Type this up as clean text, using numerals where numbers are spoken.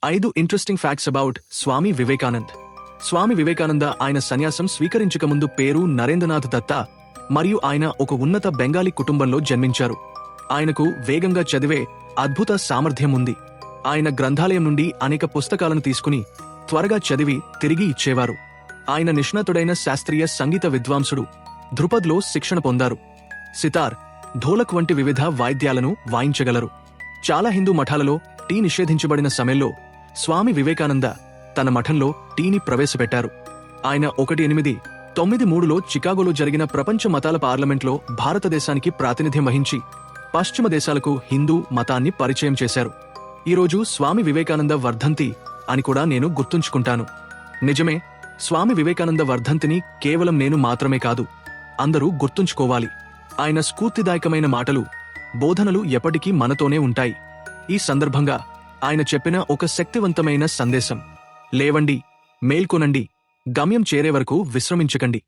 5 interesting facts about స్వామి వివేకానంద్. స్వామి వివేకానంద ఆయన సన్యాసం స్వీకరించకముందు పేరు నరేంద్రనాథ్ దత్త మరియు ఆయన ఒక ఉన్నత బెంగాలీ కుటుంబంలో జన్మించారు. ఆయనకు వేగంగా చదివే అద్భుత సామర్థ్యం ఉంది. ఆయన గ్రంథాలయం నుండి అనేక పుస్తకాలను తీసుకుని త్వరగా చదివి తిరిగి ఇచ్చేవారు. ఆయన నిష్ణాతుడైన శాస్త్రీయ సంగీత విద్వాంసుడు. ధృపద్లో శిక్షణ పొందారు. సితార్, ఢోలక్ వంటి వివిధ వాయిద్యాలను వాయించగలరు. చాలా హిందూ మఠాలలో టీ నిషేధించబడిన సమయంలో స్వామి వివేకానంద తన మఠంలో టీని ప్రవేశపెట్టారు. ఆయన 1893లో చికాగోలో జరిగిన ప్రపంచ మతాల పార్లమెంట్లో భారతదేశానికి ప్రాతినిధ్యం వహించి పశ్చిమ దేశాలకు హిందూ మతాన్ని పరిచయం చేశారు. ఈరోజు స్వామి వివేకానంద వర్ధంతి అని కూడా నేను గుర్తుంచుకుంటాను. నిజమే, స్వామి వివేకానంద వర్ధంతిని కేవలం నేను మాత్రమే కాదు, అందరూ గుర్తుంచుకోవాలి. ఆయన స్ఫూర్తిదాయకమైన మాటలు, బోధనలు ఎప్పటికీ మనతోనే ఉంటాయి. ఈ సందర్భంగా ఆయన చెప్పిన ఒక శక్తివంతమైన సందేశం: లేవండి, మేల్కొనండి, గమ్యం చేరే వరకు విశ్రమించకండి.